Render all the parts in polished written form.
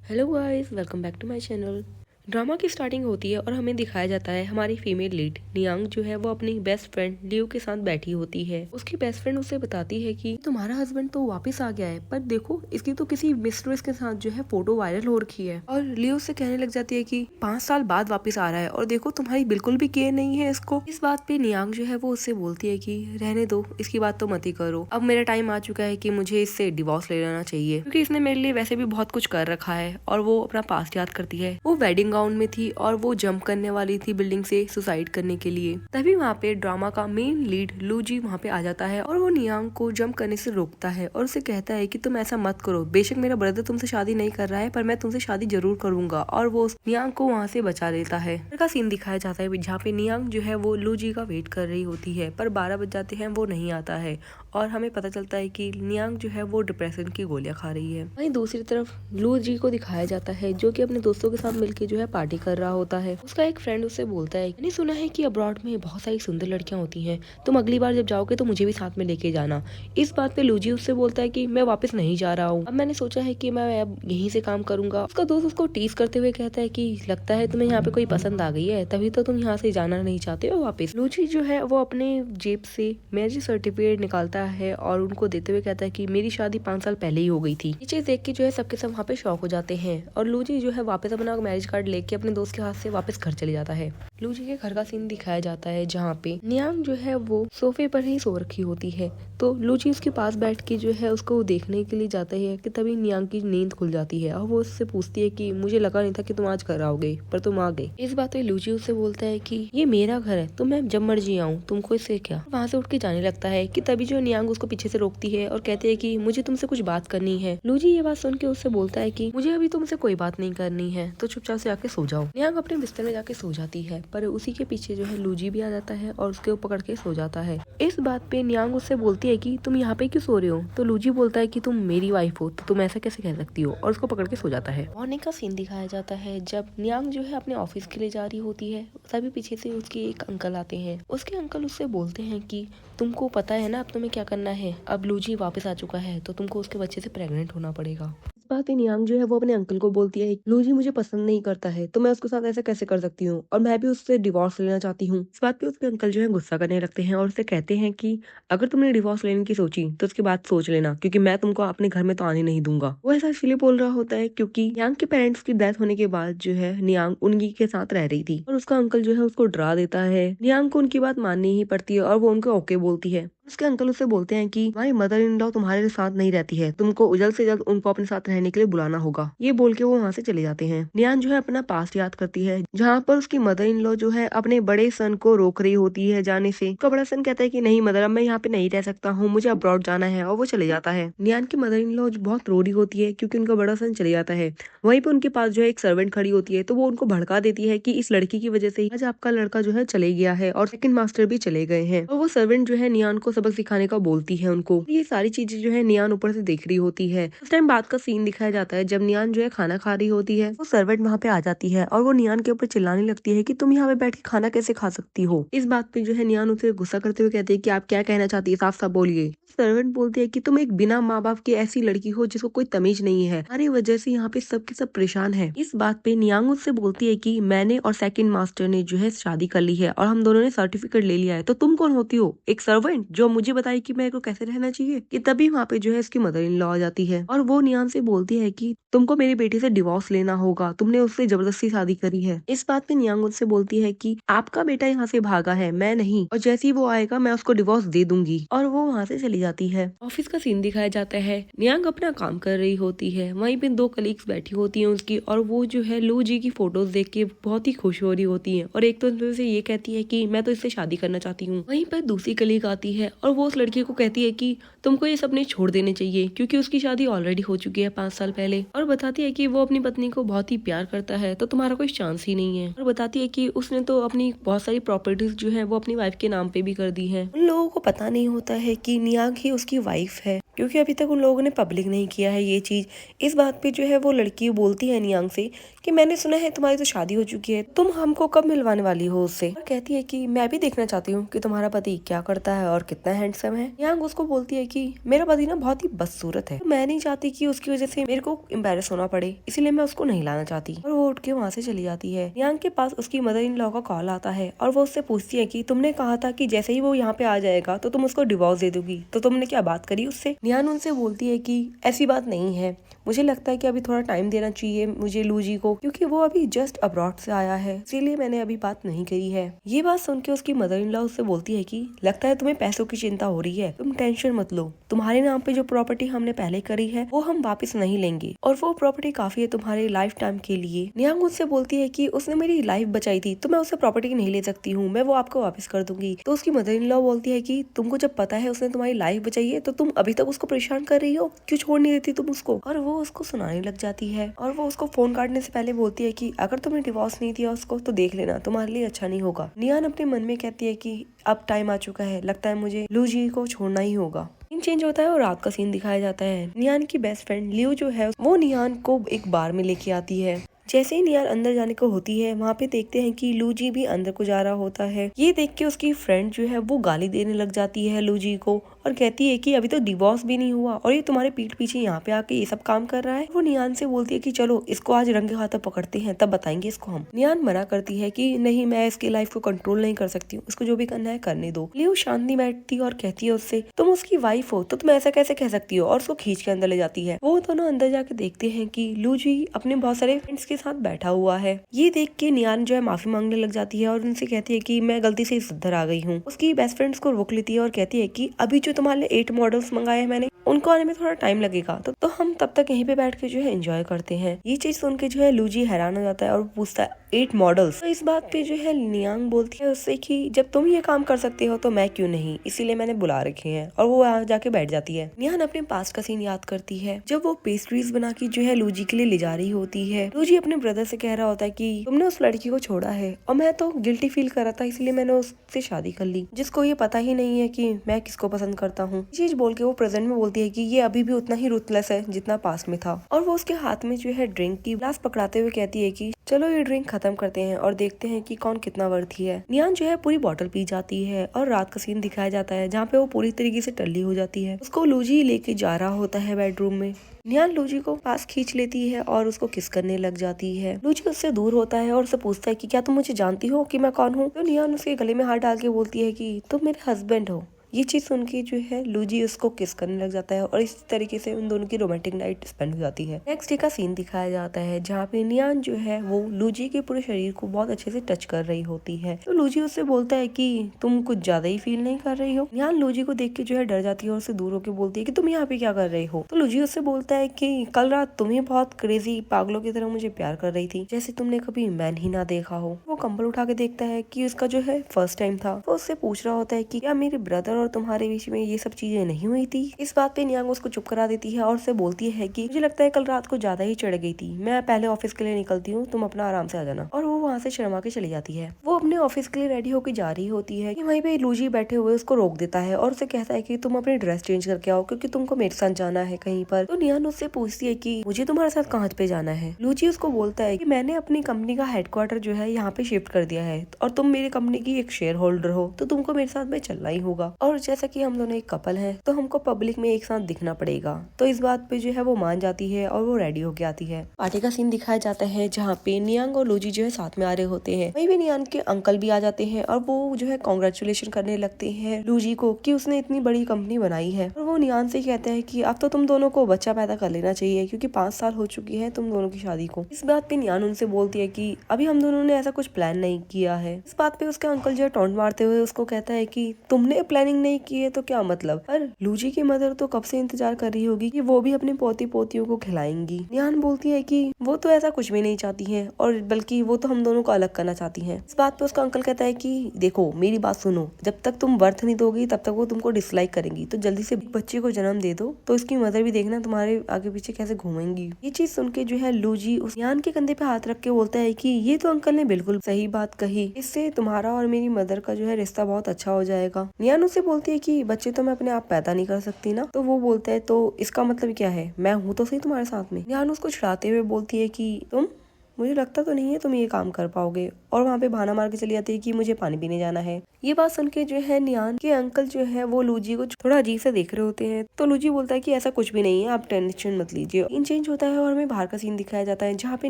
Hello guys, welcome back to my channel. Drama की starting होती है और हमें दिखाया जाता है हमारी फीमेल लीड नियांग जो है वो अपनी बेस्ट फ्रेंड लियो के साथ बैठी होती है। उसकी बेस्ट फ्रेंड उसे बताती है कि तुम्हारा हस्बैंड तो वापस आ गया है, पर देखो इसकी तो किसी मिस्ट्रेस के साथ जो है फोटो वायरल हो रखी है। और लियो से कहने लग जाती है कि 5 साल बाद वापस आ रहा है और देखो तुम्हारी बिल्कुल भी केयर नहीं है इसको। इस बात पे नियांग जो है वो उससे बोलती है कि रहने दो, इसकी बात तो मत ही करो, अब मेरा टाइम आ चुका है कि मुझे इससे डिवोर्स ले लेना चाहिए, क्योंकि इसने मेरे लिए वैसे भी बहुत कुछ कर रखा है। और वो अपना पास्ट याद करती है। वो वेडिंग गाउन में थी और वो जंप करने वाली थी बिल्डिंग से सुसाइड करने के लिए। तभी वहाँ पे ड्रामा का मेन लीड लूजी वहाँ पे आ जाता है और वो नियांग को जंप करने से रोकता है और उसे कहता है कि तुम ऐसा मत करो, बेशक मेरा ब्रदर तुमसे शादी नहीं कर रहा है पर मैं तुमसे शादी जरूर करूंगा। और वो नियांग को वहाँ से बचा लेता है। का सीन दिखाया जाता है जहाँ पे नियांग जो है वो लूजी का वेट कर रही होती है, पर 12 बज जाते हैं, वो नहीं आता है और हमें पता चलता है कि नियांग जो है वो डिप्रेशन की गोलियां खा रही है। वहीं दूसरी तरफ लूजी को दिखाया जाता है जो कि अपने दोस्तों के साथ मिलकर जो है पार्टी कर रहा होता है। उसका एक फ्रेंड उससे बोलता है, मैंने सुना है कि अब्रॉड में बहुत सारी सुंदर लड़कियां होती हैं, तुम अगली बार जब जाओगे तो मुझे भी साथ में लेके जाना। इस बात पे लूजी उससे बोलता है कि मैं वापस नहीं जा रहा हूँ, अब मैंने सोचा है कि मैं अब यहीं से काम करूंगा। उसका दोस्त उसको टीज करते हुए कहता है कि लगता है तुम्हें यहाँ पे कोई पसंद आ गई है, तभी तो तुम यहाँ से जाना नहीं चाहते हो वापस। लूजी जो है वो अपने जेब से मैरिज सर्टिफिकेट निकालता है और उनको देते हुए कहता है कि मेरी शादी 5 साल पहले ही हो गई थी। ये चीज देख के जो है सबके सब वहाँ पे शॉक हो जाते हैं और लूजी जो है वापस अपना मैरिज कार्ड लेके अपने दोस्त के हाथ से वापस घर चले जाता है। लूजी के घर का सीन दिखाया जाता है जहाँ पे नियांग जो है वो सोफे पर ही सो रखी होती है। तो लूजी उसके पास बैठ के जो है उसको देखने के लिए जाता है कि तभी नियांग की नींद खुल जाती है और वो उससे पूछती है कि मुझे लगा नहीं था कि तुम आज घर आओगे, पर तुम आ गए। इस बात पे लूजी उससे बोलता है कि ये मेरा घर है तो मैं जब मर्जी आऊँ, तुमको इससे क्या। वहाँ से उठ के जाने लगता है कि तभी जो नियांग उसको पीछे से रोकती है और कहती है कि मुझे तुमसे कुछ बात करनी है। लूजी ये बात सुन के उससे बोलता है कि मुझे अभी तुमसे कोई बात नहीं करनी है, तो चुपचाप से आके सो जाओ। नियांग अपने बिस्तर में जाके सो जाती है, पर उसी के पीछे जो है लूजी भी आ जाता है और उसके पकड़ के सो जाता है। इस बात पे नियांग उससे बोलती है कि तुम यहाँ पे क्यों सो रहे हो, तो लूजी बोलता है कि तुम मेरी वाइफ हो तो तुम ऐसा कैसे कह सकती हो, और उसको पकड़ के सो जाता है। मॉर्निंग का सीन दिखाया जाता है जब नियांग जो है अपने ऑफिस के लिए जा रही होती है, तभी पीछे से उसके एक अंकल आते हैं। उसके अंकल उससे बोलते हैं कि तुमको पता है ना अब तुम्हें क्या करना है, अब लूजी वापस आ चुका है तो तुमको उसके बच्चे से प्रेग्नेंट होना पड़ेगा। इस बात पे नियांग जो है वो अपने अंकल को बोलती है, लूजी मुझे पसंद नहीं करता है तो मैं उसके साथ ऐसा कैसे कर सकती हूँ, और मैं भी उससे डिवोर्स लेना चाहती हूँ। इस बात पे उसके अंकल जो है गुस्सा करने लगते हैं और उससे कहते हैं कि अगर तुमने डिवोर्स लेने की सोची तो उसके बाद सोच लेना, क्योंकि मैं तुमको अपने घर में तो आने नहीं दूंगा। वो ऐसा इसलिए बोल रहा होता है क्योंकि नियांग के पेरेंट्स की डेथ होने के बाद जो है नियांग उनकी के साथ रह रही थी और उसका अंकल जो है उसको डरा देता है। नियांग को उनकी बात माननी ही पड़ती है और वो उनको ओके बोलती है। उसके अंकल उससे बोलते हैं कि तुम्हारी मदर इन लॉ तुम्हारे साथ नहीं रहती है, तुमको जल्द से जल्द उनको अपने साथ रहने के लिए बुलाना होगा। ये बोल के वो वहाँ से चले जाते हैं। नियान जो है अपना पास्ट याद करती है जहाँ पर उसकी मदर इन लॉ जो है अपने बड़े सन को रोक रही होती है जाने से। उसका बड़ा सन कहता है कि नहीं मदर, अब मैं यहाँ पे नहीं रह सकता हूँ, मुझे अब्रॉड जाना है, और वो चले जाता है। नियान की मदर इन लॉ बहुत रो रही होती है क्योंकि उनका बड़ा सन चले जाता है। वहीं पे उनके पास जो है एक सर्वेंट खड़ी होती है, तो वो उनको भड़का देती है कि इस लड़की की वजह से ही आज आपका लड़का जो है चले गया है और सेकंड मास्टर भी चले गए हैं। और वो सर्वेंट जो है नियान को सबक सिखाने का बोलती है उनको। ये सारी चीजें जो है नियान ऊपर से देख रही होती है। उस टाइम बात का सीन दिखाया जाता है जब नियान जो है खाना खा रही होती है, वो सर्वेंट वहाँ पे आ जाती है और वो नियान के ऊपर चिल्लाने लगती है कि तुम यहाँ पे बैठ के खाना कैसे खा सकती हो। इस बात पे जो है नियान उसे गुस्सा करते हुए कहते हैं कि आप क्या कहना चाहती है, साफ साफ बोलिए। सर्वेंट बोलती है कि तुम एक बिना माँ बाप की ऐसी लड़की हो जिसको कोई तमीज नहीं है, हमारी वजह से यहाँ पे सबके सब परेशान है। इस बात पे नियांग उससे बोलती है कि मैंने और सेकंड मास्टर ने जो है शादी कर ली है और हम दोनों ने सर्टिफिकेट ले लिया है, तो तुम कौन होती हो, एक सर्वेंट जो मुझे बताए कि मेरे को कैसे रहना चाहिए। कि तभी वहाँ पे जो है उसकी मदर इन लॉ आ जाती है और वो नियांग से बोलती है कि तुमको मेरी बेटी से डिवोर्स लेना होगा, तुमने उससे जबरदस्ती शादी करी है। इस बात पे नियांग उससे बोलती है कि आपका बेटा यहाँ से भागा है, मैं नहीं, और जैसे ही वो आएगा मैं उसको डिवोर्स दे दूंगी, और वो वहाँ से चली जाती है। ऑफिस का सीन दिखाया जाता है। नियांग अपना काम कर रही होती है, वहीं पे 2 कलीग्स बैठी होती हैं उसकी, और वो जो है लू जी की फोटोज देख के बहुत ही खुश हो रही होती है और एक तो उनसे ये कहती है कि मैं तो इससे शादी करना चाहती हूँ। वहीं पर दूसरी कलीग आती है और वो उस लड़की को कहती है कि तुमको ये सपने छोड़ देने चाहिए क्योंकि उसकी शादी ऑलरेडी हो चुकी है 5 साल पहले, और बताती है कि वो अपनी पत्नी को बहुत ही प्यार करता है, तो तुम्हारा कोई चांस ही नहीं है। और बताती है कि उसने तो अपनी बहुत सारी प्रॉपर्टीज जो है वो अपनी वाइफ के नाम पे भी कर दी है। उन लोगों को पता नहीं होता है कि नियांग ही उसकी वाइफ है। क्योंकि अभी तक उन लोगों ने पब्लिक नहीं किया है ये चीज। इस बात पे जो है वो लड़की बोलती है नियांग से कि मैंने सुना है तुम्हारी तो शादी हो चुकी है, तुम हमको कब मिलवाने वाली हो उससे। और कहती है कि मैं भी देखना चाहती हूँ कि तुम्हारा पति क्या करता है और कितना हैंडसम है। नियांग उसको बोलती है कि मेरा पति ना बहुत ही बदसूरत है, तो मैं नहीं चाहती कि उसकी वजह से मेरे को एम्बेरस होना पड़े, इसीलिए मैं उसको नहीं लाना चाहती। और वो उठ के वहाँ से चली जाती है। नियांग के पास उसकी मदर इन लॉ का कॉल आता है और वो उससे पूछती है कि तुमने कहा था कि जैसे ही वो यहाँ पे आ जाएगा तो तुम उसको डिवोर्स दे दोगी, तो तुमने क्या बात करी उससे। नियांग उनसे बोलती है कि ऐसी बात नहीं है, मुझे लगता है कि अभी थोड़ा टाइम देना चाहिए मुझे लूजी को, क्योंकि वो अभी जस्ट अब्रॉड से आया है, इसीलिए मैंने अभी बात नहीं करी है। ये बात सुन के उसकी मदर इन लॉ उससे बोलती है कि लगता है तुम्हें पैसों की चिंता हो रही है, तुम टेंशन मत लो, तुम्हारे नाम पे जो प्रॉपर्टी हमने पहले करी है वो हम वापस नहीं लेंगे और वो प्रॉपर्टी काफी है तुम्हारे लाइफ टाइम के लिए। नियांग उससे बोलती है कि उसने मेरी लाइफ बचाई थी तो मैं उससे प्रॉपर्टी नहीं ले सकती हूँ, मैं वो आपको वापस कर दूंगी। तो उसकी मदर इन लॉ बोलती है कि तुमको जब पता है उसने तुम्हारी लाइफ बचाई है तो तुम अभी तक उसको परेशान कर रही हो, क्यों छोड़ नहीं देती तुम उसको। और वो उसको सुनाने लग जाती है और वो उसको फोन काटने से पहले बोलती है कि अगर तुमने डिवोर्स नहीं दिया उसको तो देख लेना, तुम्हारे लिए अच्छा नहीं होगा। नियान अपने मन में कहती है कि अब टाइम आ चुका है, लगता है मुझे लूजी को छोड़ना ही होगा। सीन चेंज होता है और रात का सीन दिखाया जाता है। नियान की बेस्ट फ्रेंड लियो जो है वो नियान को एक बार में लेके आती है। जैसे ही नियान अंदर जाने को होती है वहाँ पे देखते हैं कि लूजी भी अंदर को जा रहा होता है। ये देख के उसकी फ्रेंड जो है वो गाली देने लग जाती है लूजी को और कहती है कि अभी तो डिवोर्स भी नहीं हुआ और ये तुम्हारे पीठ पीछे यहाँ पे आके ये सब काम कर रहा है। वो नियान से बोलती है कि चलो इसको आज रंगे हाथों पकड़ते हैं, तब बताएंगे इसको हम। नियान मना करती है कि नहीं, मैं इसकी लाइफ को कंट्रोल नहीं कर सकती हूँ, उसको जो भी करना है करने दो। लियो शांत नहीं बैठती और कहती है उससे तुम उसकी वाइफ हो तो तुम ऐसा कैसे कह सकती हो, और उसको खींच के अंदर ले जाती है। वो दोनों अंदर जाके देखते हैं कि लूजी अपने बहुत सारे फ्रेंड्स के साथ बैठा हुआ है। ये देख के नियान जो है माफी मांगने लग जाती है और उनसे कहती है कि मैं गलती से इधर आ गई हूँ। उसकी बेस्ट फ्रेंड्स को रोक लेती है और कहती है कि अभी जो तुम्हारे 8 मॉडल्स मंगाए हैं मैंने, उनको आने में थोड़ा टाइम लगेगा, तो हम तब तक यहीं पे बैठ के जो है एंजॉय करते हैं। ये चीज सुन के जो है लूजी हैरान हो जाता है और पूछता है 8 मॉडल्स। तो इस बात पे जो है नियांग बोलती है उससे कि जब तुम ये काम कर सकते हो तो मैं क्यों नहीं, इसीलिए मैंने बुला रखे हैं। और वो वहाँ जाके बैठ जाती है। नियांग अपने पास का सीन याद करती है जब वो पेस्ट्रीज बना के जो है लूजी के लिए ले जा रही होती है। लूजी अपने ब्रदर से कह रहा होता है कि तुमने उस लड़की को छोड़ा है और मैं तो गिल्टी फील कर रहा था, इसलिए मैंने उससे शादी कर ली, जिसको ये पता ही नहीं है कि मैं किसको पसंद करता हूँ। चीज बोल के वो प्रेजेंट में बोलती है कि ये अभी भी उतना ही रुथलेस है जितना पास में था। और वो उसके हाथ में जो है ड्रिंक की ग्लास पकड़ाते हुए कहती है कि चलो ये ड्रिंक खत्म करते हैं और देखते हैं कि कौन कितना वर्थी है। नियान जो है पूरी बोतल पी जाती है और रात का सीन दिखाया जाता है जहाँ पे वो पूरी तरीके से टल्ली हो जाती है। उसको लूजी लेके जा रहा होता है बेडरूम में। नियान लूजी को पास खींच लेती है और उसको किस करने लग जाती है। लूजी उससे दूर होता है और उससे पूछता है कि क्या तुम मुझे जानती हो कि मैं कौन हूँ। तो नियान उसके गले में हाथ डाल के बोलती है कि तुम मेरे हस्बैंड हो। ये चीज सुन के जो है लूजी उसको किस करने लग जाता है और इस तरीके से उन दोनों की रोमांटिक नाइट स्पेंड हो जाती है। नेक्स्ट डे का सीन दिखाया जाता है जहाँ पे नियान जो है वो लूजी के पूरे शरीर को बहुत अच्छे से टच कर रही होती है। तो लूजी उससे बोलता है कि तुम कुछ ज्यादा ही फील नहीं कर रही हो। नियान लूजी को देख के जो है डर जाती है और उससे दूर होकर बोलती है कि तुम यहाँ पे क्या कर रही हो। तो लूजी उससे बोलता है कि कल रात तुम ही बहुत क्रेजी पागलों की तरह मुझे प्यार कर रही थी, जैसे तुमने कभी मैन ही ना देखा हो। वो कंबल उठा के देखता है कि उसका जो है फर्स्ट टाइम था। तो उससे पूछ रहा होता है कि क्या मेरे ब्रदर और तुम्हारे बीच में ये सब चीजें नहीं हुई थी। इस बात पे नियांग उसको चुप करा देती है और उससे बोलती है कि मुझे लगता है कल रात को ज्यादा ही चढ़ गई थी, मैं पहले ऑफिस के लिए निकलती हूँ, तुम अपना आराम से आ जाना। और वो वहाँ से शर्मा के चली जाती है। वो अपने ऑफिस के लिए रेडी होकर जा रही होती है कि वहीं पे लूजी बैठे हुए उसको रोक देता है और उसे कहता है कि तुम अपनी ड्रेस चेंज करके आओ क्योंकि तुमको मेरे साथ जाना है कहीं पर। तो नियांग उससे पूछती है कि मुझे तुम्हारे साथ कहाँ पे जाना है। लूजी उसको बोलता है कि मैंने अपनी कंपनी का हेडक्वार्टर जो है यहाँ पे शिफ्ट कर दिया है और तुम मेरी कंपनी की एक शेयर होल्डर हो, तो तुमको मेरे साथ में चलना ही होगा। और जैसा कि हम दोनों एक कपल है तो हमको पब्लिक में एक साथ दिखना पड़ेगा। तो इस बात पे जो है वो मान जाती है और वो रेडी होके आती है। पार्टी का सीन दिखाया जाता है जहाँ पे नियांग और लूजी जो है साथ में आ रहे होते हैं। वहीं पे नियांग के अंकल भी आ जाते हैं और वो जो है कांग्रेचुलेशन करने लगते हैं लूजी को कि उसने इतनी बड़ी कंपनी बनाई है। और वो नियांग से कहते हैं कि अब तो तुम दोनों को बच्चा पैदा कर लेना चाहिए क्योंकि 5 साल हो चुकी है तुम दोनों की शादी को। इस बात पे नियांग उनसे बोलती है कि अभी हम दोनों ने ऐसा कुछ प्लान नहीं किया है। इस बात पे उसके अंकल जो है टॉन्ट मारते हुए उसको कहता है कि तुमने प्लानिंग नहीं की है तो क्या मतलब। पर लूजी की मदर तो कब से इंतजार कर रही होगी कि वो भी अपने पोती पोतियों को खिलाएंगी। नियान बोलती है कि वो तो ऐसा कुछ भी नहीं चाहती है और बल्कि वो तो हम दोनों दोनों को अलग करना चाहती है। इस बात पे उसका अंकल कहता है कि देखो मेरी बात सुनो, जब तक तुम वर्थ नहीं दोगी तब तक वो तुमको डिसलाइक करेंगी, तो जल्दी से बच्चे को जन्म दे दो, तो इसकी मदर भी देखना तुम्हारे आगे पीछे कैसे घूमेंगी। ये चीज सुन के जो है लूजी उस नियान के कंधे पे हाथ रख के बोलता है कि ये तो अंकल ने बिल्कुल सही बात कही, इससे तुम्हारा और मेरी मदर का जो है रिश्ता बहुत अच्छा हो जाएगा। नियान उससे बोलती है कि बच्चे तो मैं अपने आप पैदा नहीं कर सकती ना। तो वो बोलता है तो इसका मतलब क्या है, मैं हूँ तो सही तुम्हारे साथ में। नियान उसको चिढ़ाते हुए बोलती है कि मुझे लगता तो नहीं है तुम ये काम कर पाओगे, और वहाँ पे बहाना मार के चली जाती है कि मुझे पानी पीने जाना है। ये बात सुन के जो है नियान के अंकल जो है वो लूजी को थोड़ा अजीब से देख रहे होते हैं। तो लूजी बोलता है कि ऐसा कुछ भी नहीं है, आप टेंशन मत लीजिए। इन चेंज होता है और हमें बाहर का सीन दिखाया जाता है जहाँ पे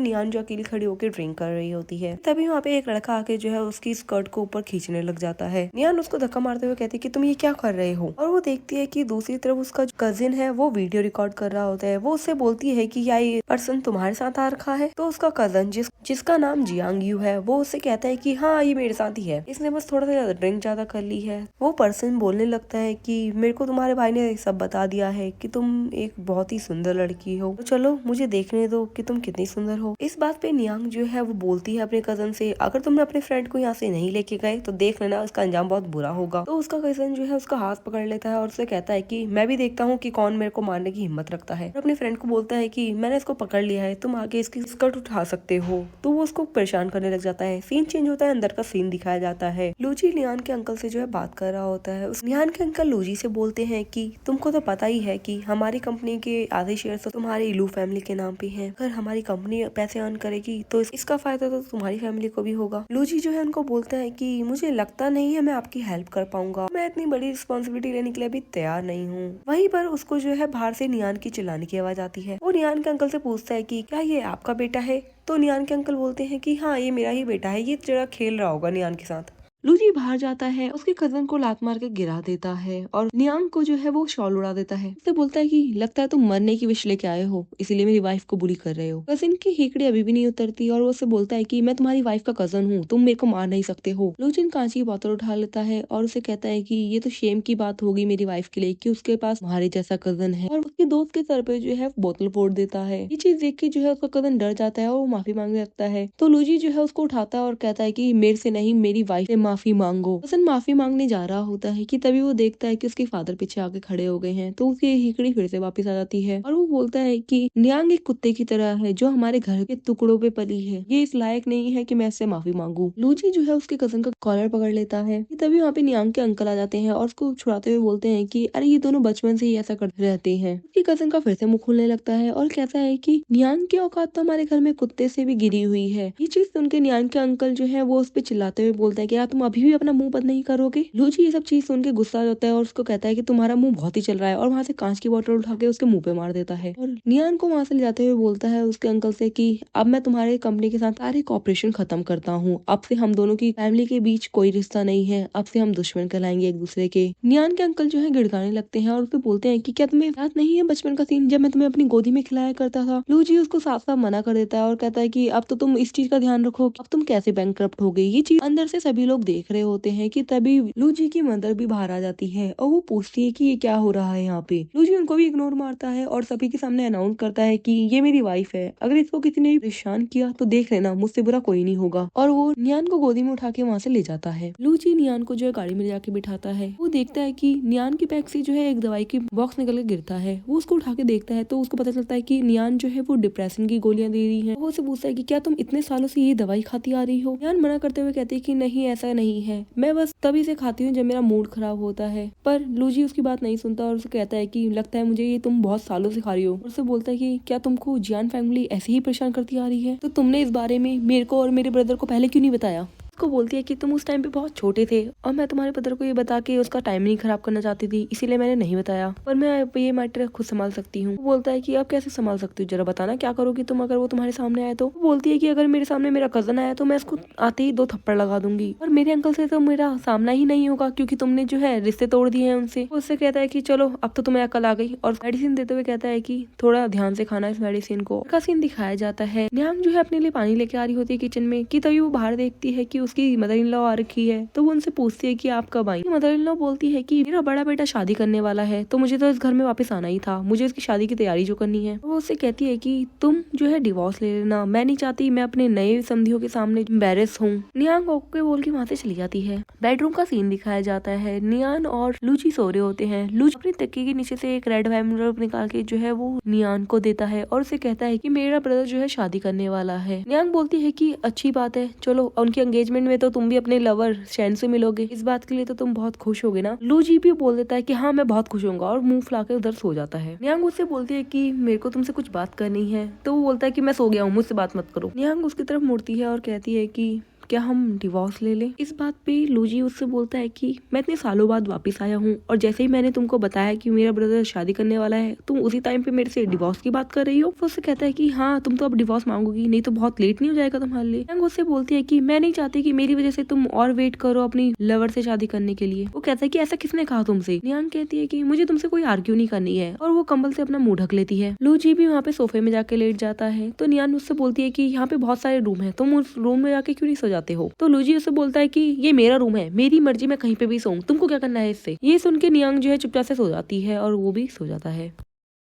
नियान जो अकेली खड़ी होकर ड्रिंक कर रही होती है। तभी वहाँ पे एक लड़का आके जो है उसकी स्कर्ट को ऊपर खींचने लग जाता है। नियान उसको धक्का मारते हुए कहती है कि तुम ये क्या कर रहे हो, और वो देखती है कि दूसरी तरफ उसका कजिन है वो वीडियो रिकॉर्ड कर रहा होता है। वो उससे बोलती है कि क्या ये पर्सन तुम्हारे साथ आ रखा है। तो उसका कजन जिसका नाम जियांग यू है वो उससे कहता है कि हाँ ये मेरे साथ ही है, इसने बस थोड़ा सा ड्रिंक ज्यादा कर ली है। वो पर्सन बोलने लगता है कि मेरे को तुम्हारे भाई ने सब बता दिया है कि तुम एक बहुत ही सुंदर लड़की हो, तो चलो मुझे देखने दो कि तुम कितनी सुंदर हो। इस बात पे नियांग जो है वो बोलती है अपने कजन से, अगर तुमने अपने फ्रेंड को यहाँ से नहीं लेके गए तो देख लेना उसका अंजाम बहुत बुरा होगा। तो उसका कजन जो है उसका हाथ पकड़ लेता है और उससे कहता है कि मैं भी देखता हूँ कि कौन मेरे को मारने की हिम्मत रखता है। और अपने फ्रेंड को बोलता है कि मैंने इसको पकड़ लिया है, तुम आगे इसकी स्कर्ट उठा सकते हो। तो वो उसको परेशान करने लग जाता है। सीन चेंज होता है, अंदर का सीन दिखाया जाता है। लूजी नियान के अंकल से जो है बात कर रहा होता है। उस नियान के अंकल लूजी से बोलते हैं कि तुमको तो पता ही है कि हमारी कंपनी के आधे शेयर तो तुम्हारी इलू फैमिली के नाम पे हैं। अगर हमारी कंपनी पैसे अर्न करेगी तो इसका फायदा तो तुम्हारी फैमिली को भी होगा। लूजी जो है उनको बोलता है कि मुझे लगता नहीं है मैं आपकी हेल्प कर पाऊंगा, मैं इतनी बड़ी रिस्पॉन्सिबिलिटी लेने के लिए अभी तैयार नहीं हूँ। वहीं पर उसको जो है बाहर से नियान की चिल्लाने की आवाज आती है। वो नियान के अंकल से पूछता है कि क्या ये आपका बेटा है। तो नियान के अंकल बोलते हैं कि हाँ ये मेरा ही बेटा है, ये जरा खेल रहा होगा नियान के साथ। लूजी बाहर जाता है, उसके कजन को लात मार के गिरा देता है और नियांग को जो है वो शॉल उड़ा देता है। उससे बोलता है कि लगता है तुम मरने की विश लेके आए हो, इसीलिए मेरी वाइफ को बुली कर रहे हो। कजिन की हेकड़ी अभी भी नहीं उतरती और वो उससे बोलता है कि मैं तुम्हारी वाइफ का कजन हूँ, तुम मेरे को मार नहीं सकते हो। लूजिन कांच की बोतल उठा लेता है और उसे कहता है कि ये तो शेम की बात होगी मेरी वाइफ के लिए कि उसके पास तुम्हारे जैसा कजन है, और उसके दोस्त के सर पे जो है बोतल फोड़ देता है। ये चीज देख के जो है उसका कजन डर जाता है और वो माफी मांगने लगता है। तो लूजी जो है उसको उठाता है और कहता है कि मेरे से नहीं, मेरी वाइफ से माफी मांगो। कजन माफी मांगने जा रहा होता है कि तभी वो देखता है कि उसके फादर पीछे आके खड़े हो गए हैं। तो उसकी हिकड़ी फिर से वापस आ जाती है और वो बोलता है कि नियांग एक कुत्ते की तरह है जो हमारे घर के टुकड़ों पे पली है, ये इस लायक नहीं है कि मैं इससे माफी मांगू। लूजी जो है उसके कजन का कॉलर पकड़ लेता है कि तभी वहाँ पे नियांग के अंकल आ जाते हैं और उसको छुड़ाते हुए बोलते हैं कि अरे ये दोनों बचपन से ही ऐसा करते रहते हैं। उसके कजन का फिर से मुंह खुलने लगता है और कहता है कि नियांग की औकात तो हमारे घर में कुत्ते से भी गिरी हुई है। ये चीज सुन के नियांग के अंकल जो है वो उस पर चिल्लाते हुए बोलते हैं कि यार तुम अभी भी अपना मुंह बंद नहीं करोगे। लूजी ये सब चीज सुन के गुस्सा हो जाता है और उसको कहता है कि तुम्हारा मुंह बहुत ही चल रहा है, और वहाँ से कांच की बोतल उठा के उसके मुंह पे मार देता है। और नियान को वहाँ से ले जाते हुए बोलता है उसके अंकल से कि अब मैं तुम्हारे कंपनी के साथ सारे कॉपरेशन खत्म करता हूँ, अब से हम दोनों की फैमिली के बीच कोई रिश्ता नहीं है, अब से हम दुश्मन कहलाएंगे एक दूसरे के। नियान के अंकल जो है गिड़गाने लगते हैं और उसको बोलते हैं कि क्या तुम्हें याद नहीं है बचपन का सीन जब मैं तुम्हें अपनी गोदी में खिलाया करता था। लूजी उसको साफ साफ मना कर देता है और कहता है कि अब तो तुम इस चीज का ध्यान रखो, अब तुम कैसे बैंकक्रप्ट हो गई। ये चीज अंदर से सभी लोग देख रहे होते हैं कि तभी लूजी की मदर भी बाहर आ जाती है और वो पूछती है कि ये क्या हो रहा है यहाँ पे। लूजी उनको भी इग्नोर मारता है और सभी के सामने अनाउंस करता है कि ये मेरी वाइफ है, अगर इसको किसी ने परेशान किया तो देख लेना, मुझसे बुरा कोई नहीं होगा। और वो नियान को गोदी में उठा के वहाँ से ले जाता है। लूजी नियान को जो है गाड़ी में जाके बिठाता है। वो देखता है कि नियान की बैग से जो है एक दवाई की बॉक्स निकल के गिरता है। वो उसको उठा के देखता है तो उसको पता चलता है कि नियान जो है वो डिप्रेशन की गोलियां दे रही है। वो उसे पूछता है कि क्या तुम इतने सालों से ये दवाई खाती आ रही हो। नियान मना करते हुए कहती है कि नहीं ऐसा नहीं है, मैं बस तभी से खाती हूँ जब मेरा मूड खराब होता है। पर लूजी उसकी बात नहीं सुनता और उसे कहता है कि लगता है मुझे ये तुम बहुत सालों से खा रही हो। और उसे बोलता है कि क्या तुमको जियान फैमिली ऐसे ही परेशान करती आ रही है, तो तुमने इस बारे में मेरे को और मेरे ब्रदर को पहले क्यों नहीं बताया। उसको बोलती है कि तुम उस टाइम पे बहुत छोटे थे और मैं तुम्हारे ब्रदर को ये बता के उसका टाइम नहीं खराब करना चाहती थी, इसीलिए मैंने नहीं बताया, पर मैं ये मैटर खुद संभाल सकती हूँ। बोलता है कि आप कैसे संभाल सकती हो, जरा बताना क्या करोगी तुम अगर वो तुम्हारे सामने आए तो। बोलती है कि अगर मेरे सामने मेरा कजन आया तो मैं उसको आते ही 2 थप्पड़ लगा दूंगी, और मेरे अंकल से तो मेरा सामना ही नहीं होगा क्योंकि तुमने जो है रिश्ते तोड़ दिए हैं उनसे। उससे कहता है कि चलो अब तो तुम्हें अकल आ गई, और मेडिसिन देते हुए कहता है कि थोड़ा ध्यान से खाना इस मेडिसिन को। का सीन दिखाया जाता है। नियांग जो है अपने लिए पानी लेके आ रही होती है किचन में कि तभी वो बाहर देखती है कि उसकी मदर इन लॉ आ रखी है, तो वो उनसे पूछती है कि आप कब आई। मदर इन लॉ बोलती है कि मेरा बड़ा बेटा शादी करने वाला है, तो मुझे तो इस घर में वापस आना ही था, मुझे इसकी शादी की तैयारी जो करनी है। वो उससे कहती है कि तुम जो है डिवोर्स ले लेना, मैं नहीं चाहती मैं अपने नए समधियों के सामने एम्बैरेस हूँ। नियांग ओके बोल के वहाँ से चली जाती है। बेडरूम का सीन दिखाया जाता है। नियान और लूजी सो रहे होते हैं। लूजी अपनी तकिए के नीचे से एक रेड एनवलप निकाल के जो है वो नियान को देता है और उसे कहता है कि मेरा ब्रदर जो है शादी करने वाला है। नियांग बोलती है कि अच्छी बात है, चलो उनकी एंगेजमेंट में तो तुम भी अपने लवर शैन से मिलोगे, इस बात के लिए तो तुम बहुत खुश होगे ना। लूजी भी बोल देता है कि हाँ मैं बहुत खुश होऊंगा और मुंह फुला के उधर सो जाता है। नियांग उससे बोलती है कि मेरे को तुमसे कुछ बात करनी है, तो वो बोलता है कि मैं सो गया हूँ, मुझसे बात मत करो। नियांग उसकी तरफ मुड़ती है और कहती है कि क्या हम डिवोर्स ले लें। इस बात पे लूजी उससे बोलता है कि मैं इतने सालों बाद वापस आया हूँ और जैसे ही मैंने तुमको बताया कि मेरा ब्रदर शादी करने वाला है, तुम उसी टाइम पे मेरे से डिवोर्स की बात कर रही हो। वो उससे कहता है कि हाँ तुम तो अब डिवोर्स मांगोगी, नहीं तो बहुत लेट नहीं हो जाएगा तुम्हारे लिए। नियांग उससे बोलती है कि मैं नहीं चाहती कि मेरी वजह से तुम और वेट करो अपनी लवर से शादी करने के लिए। वो कहता है कि ऐसा किसने कहा तुमसे। नियांग कहती है कि मुझे तुमसे कोई आर्ग्यू नहीं करनी है और वो कंबल से अपना मुंह ढक लेती है। लूजी भी वहाँ पे सोफे में जाके लेट जाता है। तो नियांग उससे बोलती है कि यहाँ पे बहुत सारे रूम है, तुम उस रूम में जाके क्यों नहीं सो जाते हो। तो लूजी उससे बोलता है कि ये मेरा रूम है, मेरी मर्जी, मैं कहीं पे भी सोऊं, तुमको क्या करना है इससे। ये सुन के नियांग जो है चुपचाप से सो जाती है और वो भी सो जाता है।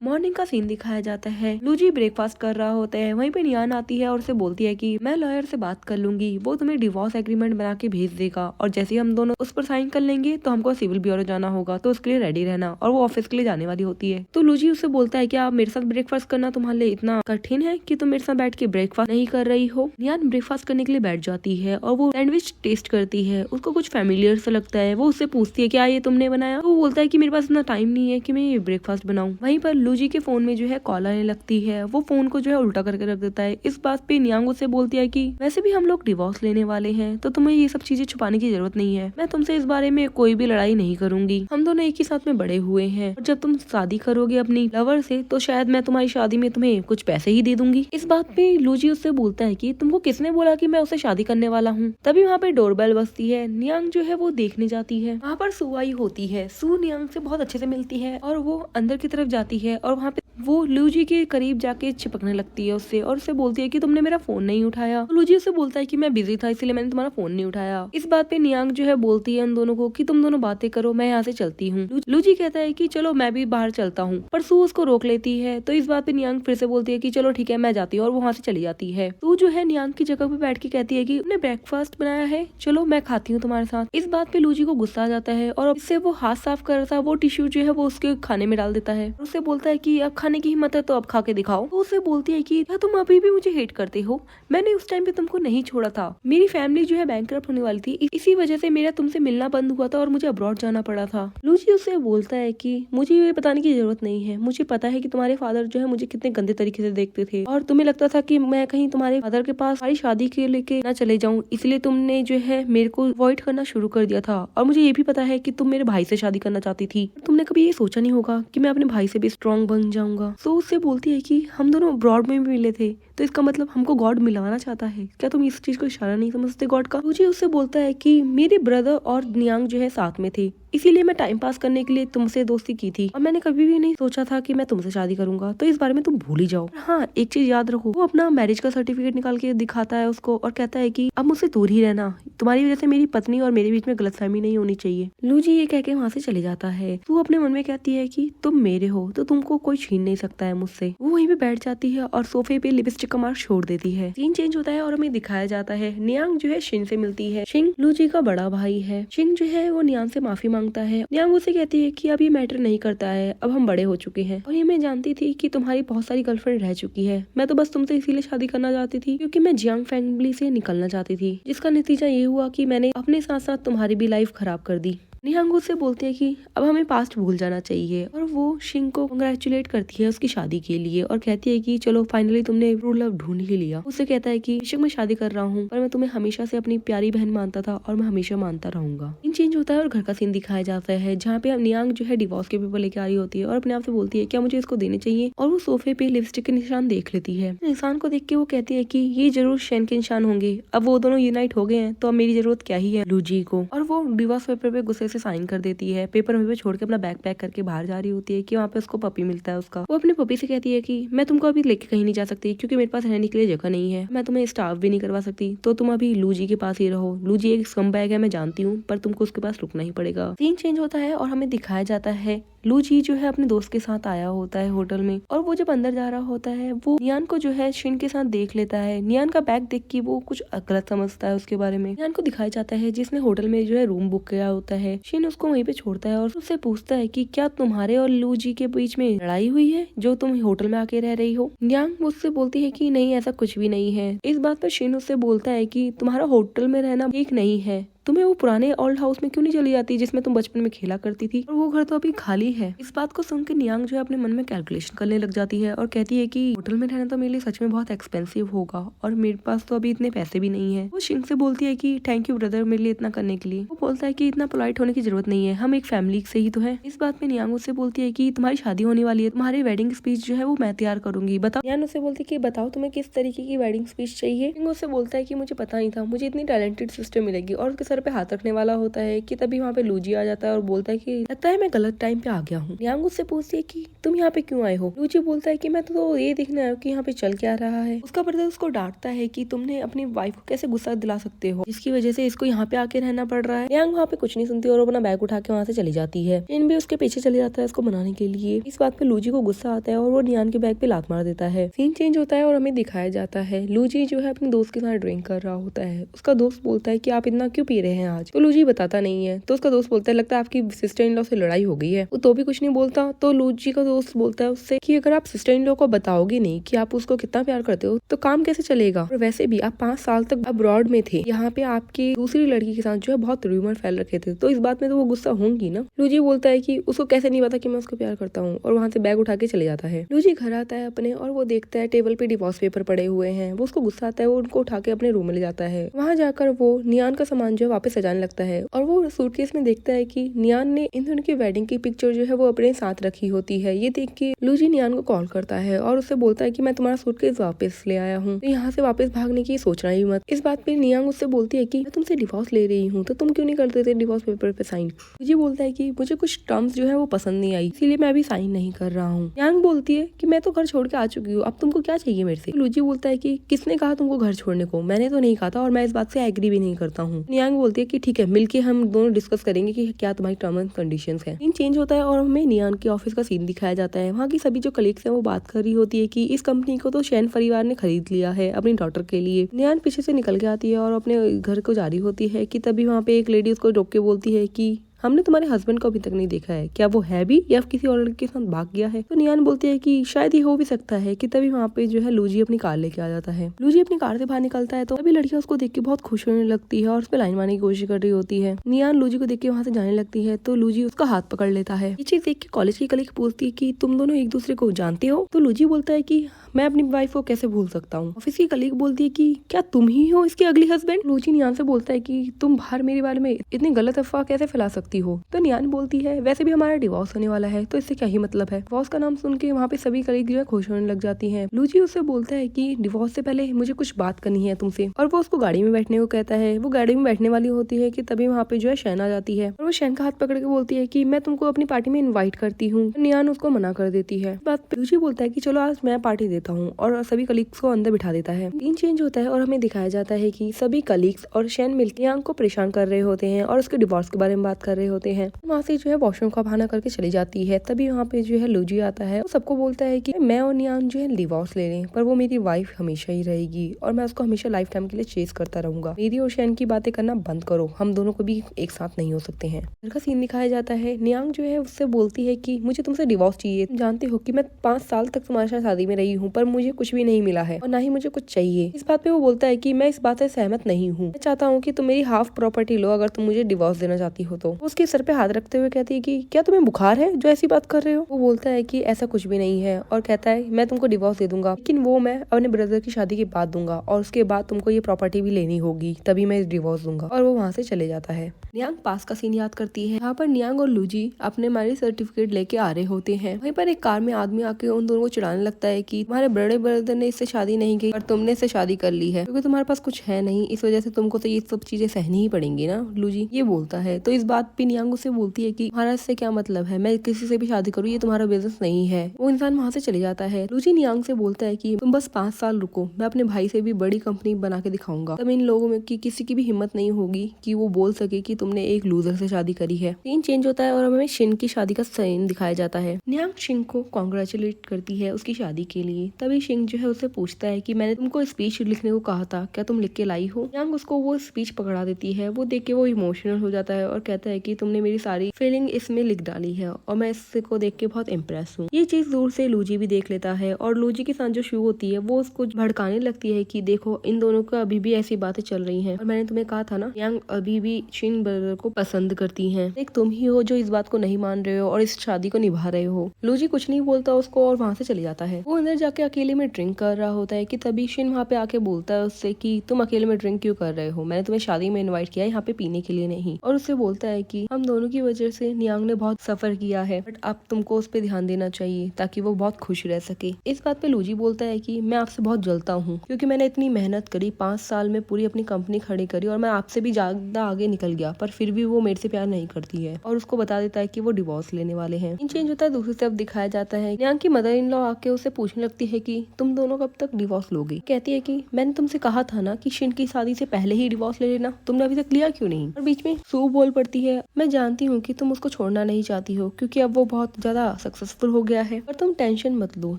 मॉर्निंग का सीन दिखाया जाता है। लूजी ब्रेकफास्ट कर रहा होता है, वहीं पे नियान आती है और उसे बोलती है कि मैं लॉयर से बात कर लूंगी, वो तुम्हें डिवोर्स एग्रीमेंट बना के भेज देगा और जैसे ही हम दोनों उस पर साइन कर लेंगे तो हमको सिविल ब्यूरो जाना होगा, तो उसके लिए रेडी रहना। और वो ऑफिस के लिए जाने वाली होती है। तो लूजी उससे बोलता है कि आप मेरे साथ ब्रेकफास्ट करना तुम्हारे लिए इतना कठिन है कि तुम मेरे साथ बैठ के ब्रेकफास्ट नहीं कर रही हो। नियान ब्रेकफास्ट करने के लिए बैठ जाती है और वो सैंडविच टेस्ट करती है, उसको कुछ फैमिलियर सा लगता है। वो उससे पूछती है क्या ये तुमने बनाया। वो बोलता है कि मेरे पास इतना टाइम नहीं है कि मैं ये ब्रेकफास्ट बनाऊं। वहीं पर लूजी के फोन में जो है कॉल आने लगती है। वो फोन को जो है उल्टा करके रख देता है। इस बात पे नियांग उससे बोलती है कि वैसे भी हम लोग डिवोर्स लेने वाले हैं, तो तुम्हें ये सब चीजें छुपाने की जरूरत नहीं है, मैं तुमसे इस बारे में कोई भी लड़ाई नहीं करूंगी, हम दोनों एक ही साथ में बड़े हुए हैं और जब तुम शादी करोगे अपनी लवर से तो शायद मैं तुम्हारी शादी में तुम्हें कुछ पैसे ही दे दूंगी। इस बात पे लूजी उससे बोलता है कि तुमको किसने बोला कि मैं उसे शादी करने वाला हूँ। तभी वहाँ पे डोरबेल बजती है। नियांग जो है वो देखने जाती है। वहाँ पर सू आई होती है। सू नियांग से बहुत अच्छे से मिलती है और वो अंदर की तरफ जाती है और वहाँ पे वो लूजी के करीब जाके चिपकने लगती है उससे और उससे बोलती है कि तुमने मेरा फोन नहीं उठाया। तो लूजी उससे बोलता है कि मैं बिजी था इसलिए मैंने तुम्हारा फोन नहीं उठाया। इस बात पे नियांग जो है बोलती है उन दोनों को कि तुम दोनों बातें करो, मैं यहाँ से चलती हूँ। लूजी कहता है कि चलो मैं भी बाहर चलता हूँ, पर सू उसको रोक लेती है। तो इस बात पे नियांग फिर से बोलती है कि चलो ठीक है मैं जाती हूँ और वो वहाँ से चली जाती है। सू जो है नियांग की जगह पे बैठ के कहती है कि तुमने ब्रेकफास्ट बनाया है, चलो मैं खाती हूँ तुम्हारे साथ। इस बात पे लूजी को गुस्सा आ जाता है और इससे वो हाथ साफ कर रहा था वो टिश्यू जो है वो उसके खाने में डाल देता है। उससे बोलता है कि अब खाने की हिम्मत है तो अब खा के दिखाओ। तो उसे बोलती है कि क्या तुम अभी भी मुझे हेट करते हो, मैंने उस टाइम पे तुमको नहीं छोड़ा था, मेरी फैमिली जो है बैंकरप्ट होने वाली थी, इसी वजह से मेरा तुमसे मिलना बंद हुआ था और मुझे अब्रॉड जाना पड़ा था। लूजी उससे बोलता है कि मुझे ये बताने की जरूरत नहीं है, मुझे पता है कि तुम्हारे फादर जो है मुझे कितने गंदे तरीके से देखते थे और तुम्हें लगता था कि मैं कहीं तुम्हारे फादर के पास हमारी शादी के लेके ना चले जाऊं, इसलिए तुमने जो है मेरे को अवॉइड करना शुरू कर दिया था। और मुझे ये भी पता है कि तुम मेरे भाई से शादी करना चाहती थी, तुमने कभी ये सोचा नहीं होगा कि मैं अपने भाई से भी स्ट्रॉन्ग बन जाऊंगा। सो उससे बोलती है कि हम दोनों अब्रॉड में भी मिले थे, तो इसका मतलब हमको गॉड मिलाना चाहता है, क्या तुम इस चीज को इशारा नहीं समझते गॉड का। मुझे उससे बोलता है कि मेरे ब्रदर और नियांग जो है साथ में थे, इसीलिए मैं टाइम पास करने के लिए तुमसे दोस्ती की थी और मैंने कभी भी नहीं सोचा था कि मैं तुमसे शादी करूंगा, तो इस बारे में तुम भूल ही जाओ। हाँ एक चीज याद रखो, वो अपना मैरिज का सर्टिफिकेट निकाल के दिखाता है उसको और कहता है कि अब मुझसे दूर ही रहना, तुम्हारी वजह से मेरी पत्नी और मेरे बीच में गलतफहमी नहीं होनी चाहिए। लूजी ये कह के वहाँ से चले जाता है। तू अपने मन में कहती है कि तुम मेरे हो तो तुमको कोई छीन नहीं सकता है मुझसे। वो वहीं पे बैठ जाती है और सोफे पे लिपस्टिक का मार्क छोड़ देती है। सीन चेंज होता है और हमें दिखाया जाता है नियांग जो है शिन से मिलती है। शिन लूजी का बड़ा भाई है। शिन जो है वो नियांग से माफी मांगता है। नियांग उसे कहती है कि अब ये मैटर नहीं करता है, अब हम बड़े हो चुके हैं और ये मैं जानती थी कि तुम्हारी बहुत सारी गर्लफ्रेंड रह चुकी है, मैं तो बस तुमसे इसीलिए शादी करना चाहती थी क्योंकि मैं जियांग फैमिली से निकलना चाहती थी, जिसका नतीजा ये हुआ कि मैंने अपने साथ साथ तुम्हारी भी लाइफ खराब कर दी। नियांग उससे बोलती है कि अब हमें पास्ट भूल जाना चाहिए और वो शिंग को कांग्रेचुलेट करती है उसकी शादी के लिए और कहती है कि चलो फाइनली तुमने ट्रू लव ढूंढ ही लिया। उससे कहता है कि बेशक मैं शादी कर रहा हूँ पर मैं तुम्हें हमेशा से अपनी प्यारी बहन मानता था और मैं हमेशा मानता रहूंगा। इन चेंज होता है और घर का सीन दिखाया जाता है जहाँ पे नियांग जो है डिवोर्स के पेपर लेके आ रही होती है और अपने आप से बोलती है क्या मुझे इसको देने चाहिए, और वो सोफे पे लिपस्टिक के निशान देख लेती है। निशान को देख के वो कहती है कि ये जरूर शैन के निशान होंगे, अब वो दोनों यूनाइट हो गए हैं तो अब मेरी जरूरत क्या ही है लूजी को। और वो डिवोर्स पेपर पे गुस्से से साइन कर देती है, पेपर वहीं पे छोड़ के अपना बैग पैक करके बाहर जा रही होती है कि वहाँ पे उसको पपी मिलता है उसका। वो अपने पपी से कहती है कि मैं तुमको अभी लेके कहीं नहीं जा सकती क्योंकि मेरे पास रहने के लिए जगह नहीं है, मैं तुम्हें स्टाफ भी नहीं करवा सकती, तो तुम अभी लूजी के पास ही रहो। लूजी एक स्कम्बैग है मैं जानती हूँ, पर तुमको उसके पास रुकना ही पड़ेगा। सीन चेंज होता है और हमें दिखाया जाता है लूजी जो है अपने दोस्त के साथ आया होता है होटल में, और वो जब अंदर जा रहा होता है वो नियान को जो है शिन के साथ देख लेता है। नियान का बैग देख के वो कुछ गलत समझता है उसके बारे में। नियान को दिखाया जाता है जिसने होटल में जो है रूम बुक किया होता है। शिन उसको वहीं पे छोड़ता है और उससे पूछता है कि क्या तुम्हारे और लूजी के बीच में लड़ाई हुई है जो तुम होटल में आके रह रही हो। नियांग उससे बोलती है कि नहीं, ऐसा कुछ भी नहीं है। इस बात पर शिन उससे बोलता है कि तुम्हारा होटल में रहना ठीक नहीं है, तुम्हें वो पुराने ओल्ड हाउस में क्यों नहीं चली जाती जिसमें तुम बचपन में खेला करती थी, और वो घर तो अभी खाली है। इस बात को सुन के नियांग जो है अपने मन में कैलकुलेशन करने लग जाती है और कहती है कि होटल में रहना तो मेरे लिए सच में बहुत एक्सपेंसिव होगा और मेरे पास तो अभी इतने पैसे भी नहीं है। वो शिंग से बोलती है कि थैंक यू ब्रदर मेरे लिए इतना करने के लिए। वो बोलता है कि इतना पोलाइट होने की जरूरत नहीं है, हम एक फैमिली से ही तो है। इस बात में नियांग उससे बोलती है कि तुम्हारी शादी होने वाली है, तुम्हारी वेडिंग स्पीच जो है वो मैं तैयार करूंगी, बताओ। नियांग उससे बोलती है कि बताओ तुम्हें किस तरीके की वेडिंग स्पीच चाहिए। उससे बोलता है कि मुझे पता नहीं था मुझे इतनी टैलेंटेड सिस्टर मिलेगी, और उसके सर पे हाथ रखने वाला होता है कि तभी वहाँ पे लूजी आ जाता है और बोलता है कि लगता है मैं गलत टाइम पे आ गया हूँ। नियांग उससे पूछती है कि तुम यहाँ पे क्यों आए हो। लूजी बोलता है कि मैं तो ये देखने आया हूँ कि यहाँ पे चल क्या रहा है। उसका ब्रदर उसको डांटता है कि तुमने अपनी वाइफ को कैसे गुस्सा दिला सकते हो जिसकी वजह से इसको यहाँ पे आके रहना पड़ रहा है। नियांग वहाँ पे कुछ नहीं सुनती और अपना बैग उठा के वहाँ से चली जाती है। शिन भी उसके पीछे चले जाता है उसको मनाने के लिए। इस बात पे लूजी को गुस्सा आता है और वो नियांग के बैग पे लात मार देता है। सीन चेंज होता है और हमें दिखाया जाता है लूजी जो है अपने दोस्त के साथ ड्रिंक कर रहा होता है। उसका दोस्त बोलता है कि आप इतना क्यों पी रहे हैं आज, तो लूजी बताता नहीं है। तो उसका दोस्त बोलता है लगता है आपकी सिस्टर इन लॉ से लड़ाई हो गई है। वो तो भी कुछ नहीं बोलता। तो लूजी का दोस्त बोलता है उससे कि अगर आप सिस्टर इन लॉ को बताओगे नहीं कि आप उसको कितना प्यार करते हो तो काम कैसे चलेगा, और वैसे भी आप 5 साल तक अब्रॉड में थे, यहाँ पे आपकी दूसरी लड़की के साथ जो है बहुत रूमर फैल रखे थे, तो इस बात में तो वो गुस्सा होंगी ना। लूजी बोलता है कि उसको कैसे नहीं पता कि मैं उसको प्यार करता हूँ, और वहाँ से बैग उठा के चले जाता है। लूजी घर आता है अपने और वो देखता है टेबल पे डिवोर्स पेपर पड़े हुए हैं। वो उसको गुस्सा आता है, वो उनको उठा के अपने रूम में ले जाता है। वहाँ जाकर वो नियान का सामान जो है वापस सजाने लगता है और वो सूटकेस में देखता है कि नियान ने इन दोनों की वेडिंग की पिक्चर जो है वो अपने साथ रखी होती है। ये देख के लूजी नियान को कॉल करता है और उससे बोलता है कि मैं तुम्हारा सूटकेस वापस ले आया हूँ, तो यहाँ से वापस भागने की सोचना ही मत। इस बात पे नियांग उससे बोलती है कि मैं तुमसे डिवोर्स ले रही हूँ तो तुम क्यों नहीं करते थे डिवोर्स पेपर पे साइन। लूजी बोलता है कि मुझे कुछ टर्म्स जो है वो पसंद नहीं आई, इसीलिए मैं अभी साइन नहीं कर रहा हूँ। नियांग बोलती है कि मैं तो घर छोड़ के आ चुकी हूँ, अब तुमको क्या चाहिए मेरे से। लूजी बोलता है कि किसने कहा तुमको घर छोड़ने को, मैंने तो नहीं कहा था और मैं इस बात से एग्री भी नहीं करता हूँ। नियांग बोलती है कि ठीक है, मिलके हम दोनों डिस्कस करेंगे कि क्या तुम्हारी टर्म एंड कंडीशंस है। सीन चेंज होता है और हमें नियान के ऑफिस का सीन दिखाया जाता है। वहाँ की सभी जो कलीग्स हैं वो बात कर रही होती है कि इस कंपनी को तो शैन परिवार ने खरीद लिया है अपनी डॉटर के लिए। नियान पीछे से निकल के आती है और अपने घर को जा रही होती है कि तभी वहाँ पे एक लेडी उसको रोक के बोलती है कि हमने तुम्हारे हस्बैंड को अभी तक नहीं देखा है, क्या वो है भी या किसी और लड़के के साथ भाग गया है। तो नियान बोलती है कि शायद ये हो भी सकता है कि तभी वहाँ पे जो है लूजी अपनी कार लेके आ जाता है। लूजी अपनी कार से बाहर निकलता है तो अभी लड़कियां उसको देख के बहुत खुश होने लगती है और उस पर लाइन मारने की कोशिश कर रही होती है। नियान लूजी को देख के वहाँ से जाने लगती है तो लूजी उसका हाथ पकड़ लेता है। ये चीज देख के कॉलेज की कलीग पूछती है कि तुम दोनों एक दूसरे को जानते हो। तो लूजी बोलता है कि मैं अपनी वाइफ को कैसे भूल सकता हूँ। ऑफिस की कलीग बोलती है कि क्या तुम ही हो इसके अगली हस्बैंड। लूजी नियान से बोलता है कि तुम बाहर मेरे बारे में इतनी गलत अफवाह कैसे फैला सकती हो। तो नियान बोलती है वैसे भी हमारा डिवोर्स होने वाला है तो इससे क्या ही मतलब है। डिवोर्स का नाम सुन के वहाँ पे सभी कलीग जो है खुश होने लग जाती हैं। लूजी उससे बोलता है कि डिवोर्स से पहले मुझे कुछ बात करनी है तुमसे, और वो उसको गाड़ी में बैठने को कहता है। वो गाड़ी में बैठने वाली होती है कि तभी वहाँ पे जो है शैन आ जाती है और वो शैन का हाथ पकड़ के बोलती है कि मैं तुमको अपनी पार्टी में इन्वाइट करती हूँ। नियान उसको मना कर देती है। बात पे लूजी बोलता है कि चलो आज मैं पार्टी देता हूँ और सभी कलीग्स को अंदर बिठा देता है। सीन चेंज होता है और हमें दिखाया जाता है कि सभी कलीग्स और शैन मिलकर नियांग को परेशान कर रहे होते हैं और उसके डिवोर्स के बारे में बात कर रहे होते हैं। वहाँ से जो है वॉशरूम का बहाना करके चली जाती है। तभी वहाँ पे जो है लूजी आता है। वो सबको बोलता है कि मैं और नियांग जो है डिवोर्स ले लें पर वो मेरी वाइफ हमेशा ही रहेगी और मैं उसको हमेशा लाइफ टाइम के लिए चेस करता रहूंगा। मेरी और शैन की बातें करना बंद करो, हम दोनों को भी एक साथ नहीं हो सकते हैं। घर का सीन दिखाया जाता है। नियांग जो है उससे बोलती है कि मुझे तुमसे डिवोर्स चाहिए। तुम जानते हो कि मैं 5 साल तक तुम्हारे साथ शादी में रही हूँ पर मुझे कुछ भी नहीं मिला है और ना ही मुझे कुछ चाहिए। इस बात पे वो बोलता है कि मैं इस बात से सहमत नहीं हूँ। मैं चाहता हूँ कि तुम मेरी हाफ प्रॉपर्टी लो अगर तुम मुझे डिवोर्स देना चाहती हो तो। उसके सर पे हाथ रखते हुए कहती है कि क्या तुम्हें बुखार है जो ऐसी बात कर रहे हो। वो बोलता है कि ऐसा कुछ भी नहीं है और कहता है मैं तुमको डिवोर्स दे दूंगा लेकिन वो मैं अपने ब्रदर की शादी के बाद दूंगा और उसके बाद तुमको ये प्रॉपर्टी भी लेनी होगी तभी मैं डिवोर्स दूंगा। और वो वहाँ से चले जाता है। नियांग पास का सीन याद करती है। यहाँ पर नियांग और लूजी अपने मैरिज सर्टिफिकेट लेके आ रहे होते हैं। वहीं पर एक कार में आदमी आके उन दोनों को चिढ़ाने लगता है कि तुम्हारे बड़े ब्रदर ने इससे शादी नहीं की और तुमने इससे शादी कर ली है क्योंकि तुम्हारे पास कुछ है नहीं, इस वजह से तुमको तो ये सब चीजें सहनी ही पड़ेंगी ना। लूजी ये बोलता है तो इस बात भी नियांग उसे बोलती है कि तुम्हारा इससे क्या मतलब है, मैं किसी से भी शादी करूँ, ये तुम्हारा बिजनेस नहीं है। वो इंसान वहाँ से चले जाता है। लूजी नियांग से बोलता है कि तुम बस 5 साल रुको, मैं अपने भाई से भी बड़ी कंपनी बना के दिखाऊंगा। तब इन लोगों में की किसी की भी हिम्मत नहीं होगी कि वो बोल सके कि तुमने एक लूजर से शादी करी है। सीन चेंज होता है और हमें शिन की शादी का सीन दिखाया जाता है। नियांग शिंग को कॉन्ग्रेचुलेट करती है उसकी शादी के लिए। तभी शिंग जो है उसे पूछता है कि मैंने तुमको स्पीच लिखने को कहा था, क्या तुम लिख के लाई हो? नियांग उसको वो स्पीच पकड़ा देती है। वो देख के वो इमोशनल हो जाता है और कहता है कि तुमने मेरी सारी फीलिंग इसमें लिख डाली है और मैं इसको देख के बहुत इम्प्रेस हूँ। ये चीज दूर से लूजी भी देख लेता है और लूजी के साथ जो शू होती है वो उसको भड़काने लगती है कि देखो इन दोनों का अभी भी ऐसी बातें चल रही हैं और मैंने तुम्हें कहा था ना, नियांग अभी भी शिन ब्रदर को पसंद करती है। एक तुम ही हो जो इस बात को नहीं मान रहे हो और इस शादी को निभा रहे हो। लूजी कुछ नहीं बोलता उसको और वहाँ से चले जाता है। वो अंदर जाके अकेले में ड्रिंक कर रहा होता है कि तभी शिन वहाँ पे आके बोलता है उससे कि तुम अकेले में ड्रिंक क्यों कर रहे हो, मैंने तुम्हें शादी में इन्वाइट किया यहाँ पे पीने के लिए नहीं। और उससे बोलता है कि हम दोनों की वजह से नियांग ने बहुत सफर किया है, बट अब तुमको उस पर ध्यान देना चाहिए ताकि वो बहुत खुश रह सके। इस बात पे लूजी बोलता है कि मैं आपसे बहुत जलता हूँ क्योंकि मैंने इतनी मेहनत करी, 5 साल में पूरी अपनी कंपनी खड़ी करी और मैं आपसे भी ज्यादा आगे निकल गया, पर फिर भी वो मेरे से प्यार नहीं करती है। और उसको बता देता है कि वो डिवोर्स लेने वाले हैं। इन चेंज होता है। दूसरी तरफ दिखाया जाता है नियांग की मदर इन लॉ आके उसे पूछने लगती है कि तुम दोनों कब तक डिवोर्स लोगे? कहती है कि मैंने तुमसे कहा था ना कि शिन की शादी से पहले ही डिवोर्स ले लेना, तुमने अभी तक लिया क्यों नहीं? और बीच में सू बोल पड़ती है, मैं जानती हूँ कि तुम उसको छोड़ना नहीं चाहती हो क्योंकि अब वो बहुत ज्यादा सक्सेसफुल हो गया है, पर तुम टेंशन मत लो,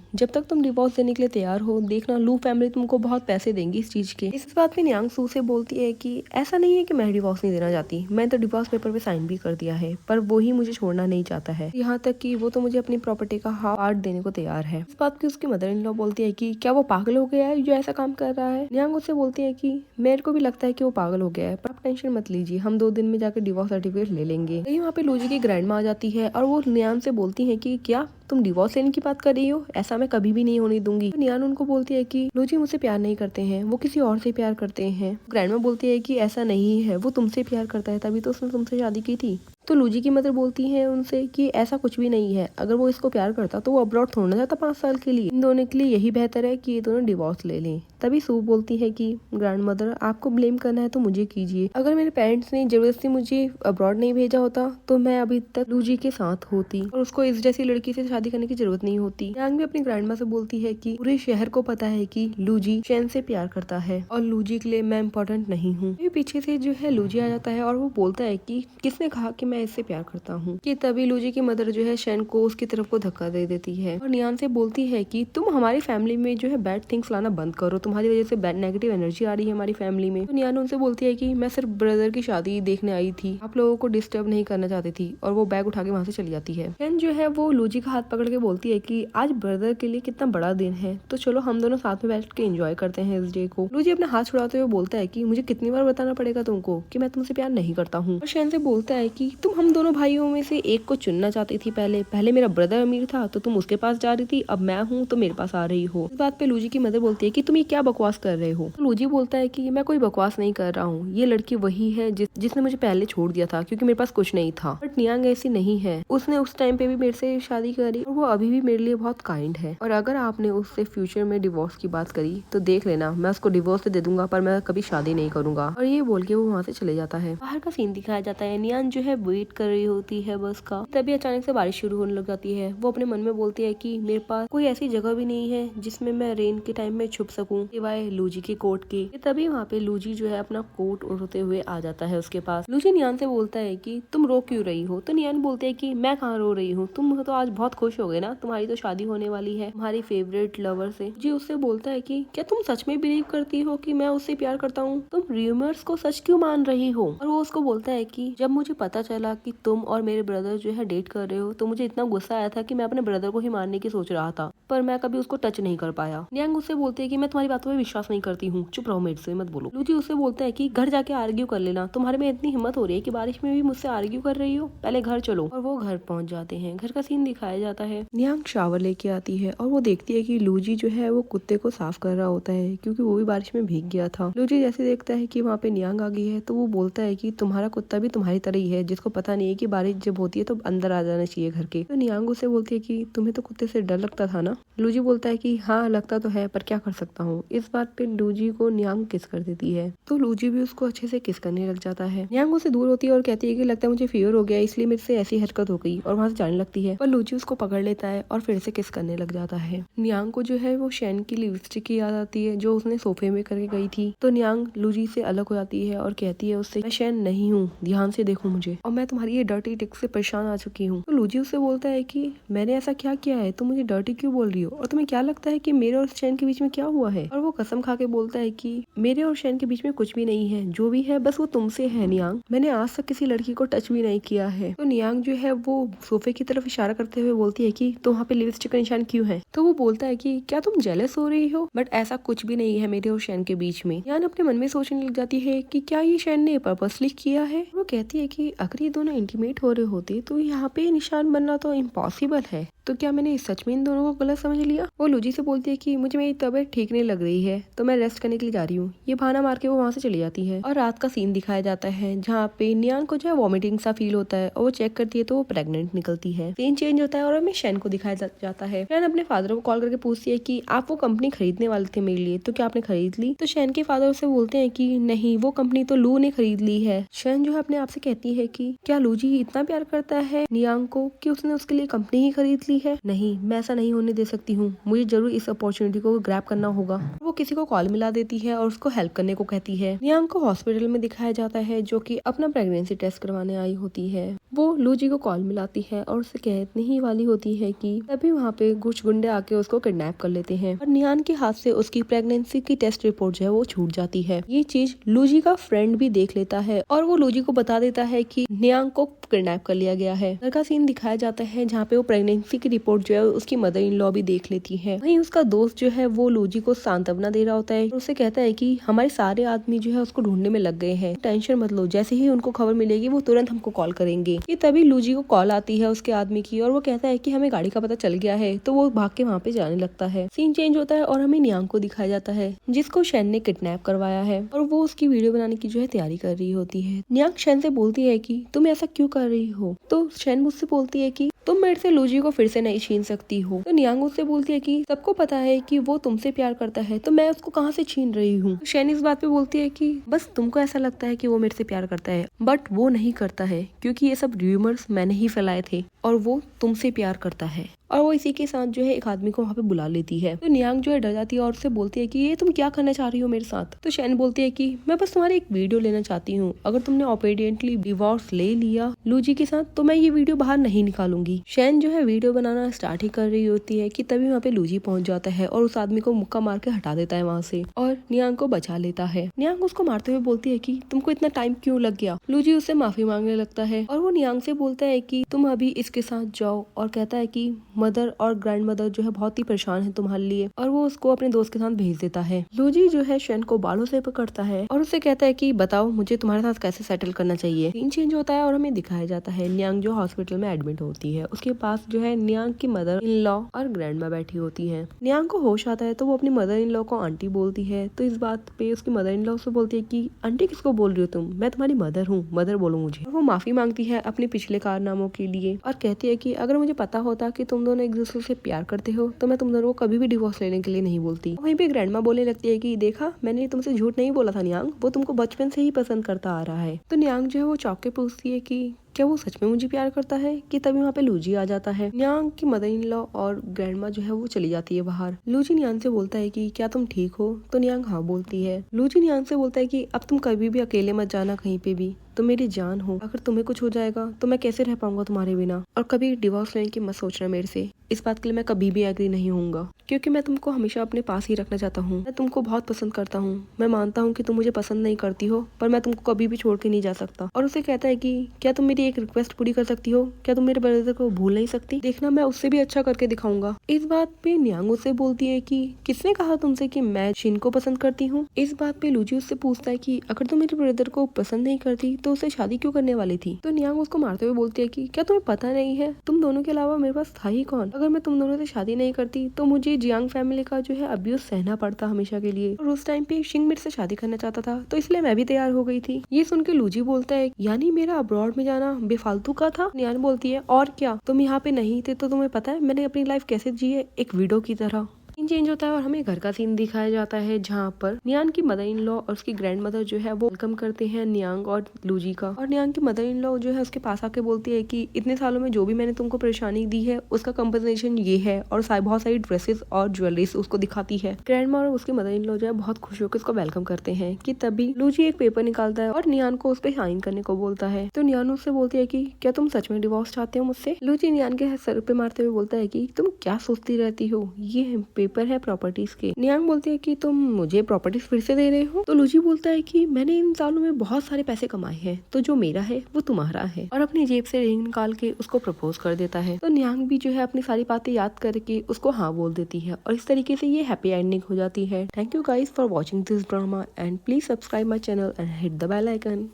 जब तक तुम डिवोर्स देने के लिए तैयार हो देखना लू फैमिली तुमको बहुत पैसे देंगी इस चीज के। इस बात पे नियांग सू से बोलती है कि ऐसा नहीं है कि मैं डिवोर्स नहीं देना चाहती, मैं तो डिवोर्स पेपर पे साइन भी कर दिया है, पर वो ही मुझे छोड़ना नहीं चाहता है, यहाँ तक कि वो तो मुझे अपनी प्रॉपर्टी का हाफ पार्ट देने को तैयार है। इस बात की उसकी मदर इन लॉ बोलती है कि क्या वो पागल हो गया है जो ऐसा काम कर रहा है? नियांग उससे बोलती है कि मेरे को भी लगता है कि वो पागल हो गया है, पर आप टेंशन मत लीजिए, हम 2 दिन में जाकर डिवोर्स सर्टिफिकेट ले लेंगे। वहाँ पे लूजी की ग्रैंड माँ आ जाती है और वो नियांग से बोलती है कि क्या तुम डिवोर्स लेने की बात कर रही हो, ऐसा मैं कभी भी नहीं होने दूंगी। तो नियान उनको बोलती है कि लूजी मुझसे प्यार नहीं करते हैं, वो किसी और से प्यार करते हैं। ग्रैंडमा बोलती है कि ऐसा नहीं है, वो तुमसे प्यार करता है, तभी तो उसने तुमसे शादी की थी। तो लूजी की मदर बोलती है उनसे कि ऐसा कुछ भी नहीं है, अगर वो इसको प्यार करता तो वो अब्रॉड थोड़ना जाता 5 साल के लिए, इन दोनों के लिए यही बेहतर है कि ये दोनों डिवोर्स ले लें। तभी सू बोलती है कि ग्रैंड मदर आपको ब्लेम करना है तो मुझे कीजिए, अगर मेरे पेरेंट्स ने जबरदस्ती मुझे अब्रॉड नहीं भेजा होता तो मैं अभी तक लूजी के साथ होती और उसको इस जैसी लड़की से शादी करने की जरूरत नहीं होती। यांग भी अपनी ग्रैंड माँ से बोलती है कि पूरे शहर को पता है कि लूजी चैन से प्यार करता है और लूजी के लिए मैं इम्पोर्टेंट नहीं हूँ। पीछे से जो है लूजी आ जाता है और वो बोलता है कि किसने कहा कि मैं इससे प्यार करता हूँ। कि तभी लूजी की मदर जो है शैन को उसकी तरफ को धक्का दे देती है और नियान से बोलती है कि तुम हमारी फैमिली में जो है बैड थिंग्स लाना बंद करो, तुम्हारी वजह से बैड नेगेटिव एनर्जी आ रही है हमारी फैमिली में। तो नियान उनसे बोलती है कि मैं सिर्फ ब्रदर की शादी देखने आई थी, आप लोगों को डिस्टर्ब नहीं करना चाहती थी, और वो बैग उठा के वहाँ से चली जाती है। शैन जो है वो लूजी का हाथ पकड़ के बोलती है कि आज ब्रदर के लिए कितना बड़ा दिन है, तो चलो हम दोनों साथ में बैठ के एंजॉय करते हैं इस डे को। लूजी अपने हाथ छुड़ाते हुए बोलता है कि मुझे कितनी बार बताना पड़ेगा तुमको कि मैं तुमसे प्यार नहीं करता हूँ। और शैन से बोलता है कि तुम हम दोनों भाइयों में से एक को चुनना चाहती थी, पहले मेरा ब्रदर अमीर था तो तुम उसके पास जा रही थी, अब मैं हूँ तो मेरे पास आ रही हो। इस बात पे लूजी की मदर बोलती है कि तुम ये क्या बकवास कर रहे हो। तो लूजी बोलता है कि मैं कोई बकवास नहीं कर रहा हूँ, ये लड़की वही है जिसने मुझे पहले छोड़ दिया था क्योंकि मेरे पास कुछ नहीं था। बट नियांग ऐसी नहीं है, उसने उस टाइम पे भी मेरे से शादी करी और वो अभी भी मेरे लिए बहुत काइंड है, और अगर आपने उससे फ्यूचर में डिवोर्स की बात करी तो देख लेना मैं उसको डिवोर्स तो दे दूंगा, पर मैं कभी शादी नहीं करूंगा। और ये बोल के वो वहाँ से चले जाता है। बाहर का सीन दिखाया जाता है, नियान जो है वेट कर रही होती है बस का। तभी अचानक से बारिश शुरू होने लग जाती है। वो अपने मन में बोलती है कि मेरे पास कोई ऐसी जगह भी नहीं है जिसमें मैं रेन के टाइम में छुप सकूं सिवाय लूजी के कोट के। तभी वहाँ पे लूजी जो है अपना कोट उड़ते हुए आ जाता है उसके पास। लूजी नियान से बोलता है कि तुम रो क्यों रही हो? तो नियान बोलते है कि मैं कहाँ रो रही हूँ, तुम तो आज बहुत खुश हो गए ना, तुम्हारी तो शादी होने वाली है तुम्हारी फेवरेट लवर से। जी उससे बोलता है कि क्या तुम सच में बिलीव करती हो कि मैं उससे प्यार करता हूँ? तुम रूमर्स को सच क्यों मान रही हो? और वो उसको बोलता है कि जब मुझे पता चला कि तुम और मेरे ब्रदर जो है डेट कर रहे हो तो मुझे इतना गुस्सा आया था कि मैं अपने ब्रदर को ही मारने की सोच रहा था, पर मैं कभी उसको टच नहीं कर पाया। नियांग उससे बोलते है कि मैं तुम्हारी बातों पे विश्वास नहीं करती हूँ, चुप रहो, मेरे से मत बोलो। लूजी उससे बोलता है कि घर जाके आर्ग्यू कर लेना, तुम्हारे में इतनी हिम्मत हो रही है कि बारिश में भी मुझसे आर्ग्यू कर रही हो, पहले घर चलो। और वो घर पहुंच जाते हैं। घर का सीन दिखाया जाता है। नियांग शावर लेके आती है और वो देखती है कि लूजी जो है वो कुत्ते को साफ कर रहा होता है क्योंकि वो भी बारिश में भीग गया था। लूजी जैसे देखता है कि वहाँ पे नियांग आ गई है तो वो बोलता है कि तुम्हारा कुत्ता भी तुम्हारी तरह ही है, जिसको पता नहीं है कि बारिश जब होती है तो अंदर आ जाना चाहिए घर के। तो नियांग उसे बोलती है कि तुम्हें तो कुत्ते से डर लगता था ना। लूजी बोलता है कि हाँ लगता तो है, पर क्या कर सकता हूँ, इस बात पे लूजी को नियांग किस कर देती है तो लूजी भी उसको अच्छे से किस करने लग जाता है। नियांग उससे दूर होती है और कहती है कि लगता है मुझे फीवर हो गया इसलिए मेरे से ऐसी हरकत हो गई और वहां से जाने लगती है। पर लूजी उसको पकड़ लेता है और फिर से किस करने लग जाता है। नियांग को जो है वो शैन की लिपस्टिक की याद आती है जो उसने सोफे में करके गई थी। तो नियांग लूजी से अलग हो जाती है और कहती है उससे, मैं शैन नहीं हूँ, ध्यान से देखो मुझे, और मैं तुम्हारी ये डर्टी टिक से परेशान आ चुकी हूँ। तो लूजी उससे बोलता है कि मैंने ऐसा क्या किया है, तुम मुझे डर्टी क्यों बोल रही हो, और तुम्हें क्या लगता है कि मेरे और शैन के बीच में क्या हुआ है। और वो कसम खा के बोलता है कि मेरे और शैन के बीच में कुछ भी नहीं है, जो भी है बस वो तुमसे है नियांग, मैंने आज तक किसी लड़की को टच भी नहीं किया है। तो नियांग जो है वो सोफे की तरफ इशारा करते हुए बोलती है कि तो वहाँ पे लिपस्टिक का निशान क्यों है। तो वो बोलता है कि क्या तुम जेलस हो रही हो, बट ऐसा कुछ भी नहीं है मेरे और शैन के बीच में। नियांग अपने मन में सोचने लग जाती है कि क्या ये शैन ने पर्पसली किया है। वो कहती है कि अगर ये दोनों इंटीमेट हो रहे होते तो यहाँ पे निशान बनना तो इम्पॉसिबल है, तो क्या मैंने सच में इन दोनों को गलत समझ लिया। वो लूजी से बोलती है कि मुझे मेरी तबीयत ठीक नहीं लग रही है तो मैं रेस्ट करने के लिए जा रही हूँ। ये बहाना मार के वो वहाँ से चली जाती है और रात का सीन दिखाया जाता है जहाँ पे नियांग को जो है वॉमिटिंग सा फील होता है और वो चेक करती है तो वो प्रेग्नेंट निकलती है। सीन चेंज होता है और हमें शैन को दिखाया जाता है। शैन अपने फादर को कॉल करके पूछती है कि आप वो कंपनी खरीदने वाले थे मेरे लिए, तो क्या आपने खरीद ली। तो शैन के फादर उससे बोलते हैं कि नहीं, वो कंपनी तो लू ने खरीद ली है। शैन जो है अपने आप से कहती है कि क्या लूजी इतना प्यार करता है नियांग को कि उसने उसके लिए कंपनी ही खरीद ली है। नहीं, मैं ऐसा नहीं होने दे सकती हूँ, मुझे जरूर इस अपॉर्चुनिटी को ग्रैब करना होगा। वो किसी को कॉल मिला देती है और उसको हेल्प करने को कहती है। नियांग को हॉस्पिटल में दिखाया जाता है जो कि अपना प्रेगनेंसी टेस्ट करवाने आई होती है। वो लूजी को कॉल मिलाती है और उसे कहने ही वाली होती है कि तभी वहाँ पे कुछ गुंडे आके उसको किडनैप कर लेते हैं और नियांग के हाथ से उसकी प्रेगनेंसी की टेस्ट रिपोर्ट जो है वो छूट जाती है। ये चीज लूजी का फ्रेंड भी देख लेता है और वो लूजी को बता देता है कि नियांग को किडनैप कर लिया गया है। घर का सीन दिखाया जाता है जहाँ पे वो प्रेगनेंसी की रिपोर्ट जो है उसकी मदर इन लॉ भी देख लेती है। वहीं उसका दोस्त जो है वो लूजी को सांत्वना दे रहा होता है और उसे कहता है कि हमारे सारे आदमी जो है उसको ढूंढने में लग गए हैं, टेंशन मत लो, जैसे ही उनको खबर मिलेगी वो तुरंत हमको कॉल करेंगे। ये तभी लूजी को कॉल आती है उसके आदमी की और वो कहता है कि हमें गाड़ी का पता चल गया है, तो वो भाग के वहाँ पे जाने लगता है। सीन चेंज होता है और हमें नियांग को दिखाया जाता है जिसको शैन ने किडनैप करवाया है और वो उसकी वीडियो बनाने की जो है तैयारी कर रही होती है। नियांग शैन से बोलती है कि तुम ऐसा क्यों कर रही हो, तो शैन मुझसे बोलती है कि तुम मेरे से लूजी को फिर से नहीं छीन सकती हो। तो नियांग उससे बोलती है कि सबको पता है कि वो तुमसे प्यार करता है तो मैं उसको कहाँ से छीन रही हूँ। तो शैन इस बात पे बोलती है कि बस तुमको ऐसा लगता है कि वो मेरे से प्यार करता है, बट वो नहीं करता है क्योंकि ये सब र्यूमर्स मैंने ही फैलाए थे और वो तुमसे प्यार करता है। और वो इसी के साथ जो है एक आदमी को वहाँ पे बुला लेती है। तो नियांग जो है डर जाती है और उससे बोलती है कि ये तुम क्या करना चाह रही हो मेरे साथ। तो शैन बोलती है कि मैं बस तुम्हारी एक वीडियो लेना चाहती हूँ, अगर तुमने ऑपीडियंटली डिवोर्स ले लिया लूजी के साथ तो मैं ये वीडियो बाहर नहीं निकालूंगी। शैन जो है वीडियो बनाना स्टार्ट ही कर रही होती है कि तभी वहाँ पे लूजी पहुंच जाता है और उस आदमी को मुक्का मार के हटा देता है वहाँ से और नियांग को बचा लेता है। नियांग उसको मारते हुए बोलती है कि तुमको इतना टाइम क्यों लग गया। लूजी उससे माफी मांगने लगता है और वो नियांग से बोलता है कि तुम अभी इसके साथ जाओ और कहता है कि मदर और ग्रैंड मदर जो है बहुत ही परेशान है तुम्हारे लिए और वो उसको अपने दोस्त के साथ भेज देता है। लूजी जो है शैन को बालों से पकड़ता है और उससे कहता है कि बताओ मुझे तुम्हारे साथ कैसे सेटल करना चाहिए। सीन चेंज होता है और हमें दिखाया जाता है नियांग जो हॉस्पिटल में एडमिट होती है, उसके पास जो है नियांग की मदर इन लॉ और ग्रैंड माँ बैठी होती है। नियांग को होश आता है तो वो अपनी मदर इन लॉ को आंटी बोलती है। तो इस बात पे उसकी मदर इन लॉ से बोलती है कि आंटी किसको बोल रही हो तुम, मैं तुम्हारी मदर हूँ, मदर बोलो मुझे। और वो माफी मांगती है अपने पिछले कारनामों के लिए और कहती है कि अगर मुझे पता होता कि तुम दोनों एक दूसरे से प्यार करते हो तो मैं तुम दोनों को कभी भी डिवोर्स लेने के लिए नहीं बोलती। वहीं पे ग्रैंडमा बोलने लगती है कि देखा मैंने तुमसे झूठ नहीं बोला था नियांग, वो तुमको बचपन से ही पसंद करता आ रहा है। तो नियांग जो है वो चौंक के पूछती है कि क्या वो सच में मुझे प्यार करता है कि तभी वहाँ पे लूजी आ जाता है। नियांग की मदर इन लॉ और ग्रैंडमा जो है वो चली जाती है बाहर। लूजी नियांग से बोलता है कि क्या तुम ठीक हो, तो नियांग हाँ बोलती है। लूजी नियांग से बोलता है कि अब तुम कभी भी अकेले मत जाना कहीं पे भी, तुम मेरी जान हो, अगर तुम्हें कुछ हो जाएगा तो मैं कैसे रह पाऊंगा तुम्हारे बिना, और कभी डिवोर्स लेने की मत सोचना मेरे से, इस बात के लिए मैं कभी भी एग्री नहीं होऊंगा क्योंकि मैं तुमको हमेशा अपने पास ही रखना चाहता हूँ। मैं तुमको बहुत पसंद करता हूँ, मैं मानता हूँ कि तुम मुझे पसंद नहीं करती हो पर मैं तुमको कभी भी छोड़ के नहीं जा सकता। और उसे कहता है कि क्या तुम मेरी एक रिक्वेस्ट पूरी कर सकती हो, क्या तुम मेरे ब्रदर को भूल नहीं सकती, देखना मैं उससे भी अच्छा करके दिखाऊंगा। इस बात पे नियांग उससे बोलती है कि किसने कहा तुमसे कि मैं शिन को पसंद करती हूँ। इस बात पे लूजी उससे पूछता है कि अगर तुम मेरे ब्रदर को पसंद नहीं करती तो उससे शादी क्यों करने वाली थी। तो नियांग उसको मारते हुए बोलती है कि क्या तुम्हें पता नहीं है तुम दोनों के अलावा मेरे पास था ही कौन, अगर मैं तुम दोनों से शादी नहीं करती तो मुझे जियांग फैमिली का जो है अब्यूज सहना पड़ता हमेशा के लिए, और उस टाइम पे शिंग मेरे से शादी करना चाहता था तो इसलिए मैं भी तैयार हो गई थी। ये सुन के लूजी बोलता है यानी मेरा अब्रॉड में जाना बेफालतू का था। नियांग बोलती है और क्या, तुम यहाँ पे नहीं थे तो तुम्हें पता है मैंने अपनी लाइफ कैसे जी है, एक विडो की तरह। सीन चेंज होता है और हमें घर का सीन दिखाया जाता है जहाँ पर नियांग की मदर इन लॉ और उसकी ग्रैंड मदर जो है वो वेलकम करते हैं नियांग और लूजी का। और नियांग की मदर इन लॉ जो है उसके पास आके बोलती है कि इतने सालों में जो भी मैंने तुमको परेशानी दी है उसका कंपनसेशन ये है, और बहुत सारी ड्रेसेस और ज्वेलरीज उसको दिखाती है। ग्रैंड मदर और उसकी मदर इन लॉ जो है बहुत खुश होकर उसको वेलकम करते हैं कि तभी लूजी एक पेपर निकालता है और नियान को उस पर साइन करने को बोलता है। तो नियान उससे बोलती है कि क्या तुम सच में डिवोर्स चाहते हो मुझसे। लूजी नियान के सर पे मारते हुए बोलता है कि तुम क्या सोचती रहती हो, ये पेपर है प्रॉपर्टीज के। नियांग बोलती है कि तुम मुझे प्रॉपर्टीज फिर से दे रहे हो। तो लूजी बोलता है कि मैंने इन सालों में बहुत सारे पैसे कमाए हैं, तो जो मेरा है वो तुम्हारा है, और अपनी जेब से रिंग निकाल के उसको प्रपोज कर देता है। तो नियांग भी जो है अपनी सारी बातें याद करके उसको हाँ बोल देती है और इस तरीके से ये हैप्पी एंडिंग हो जाती है। Thank you guys for watching this drama and please subscribe my channel and hit the bell icon.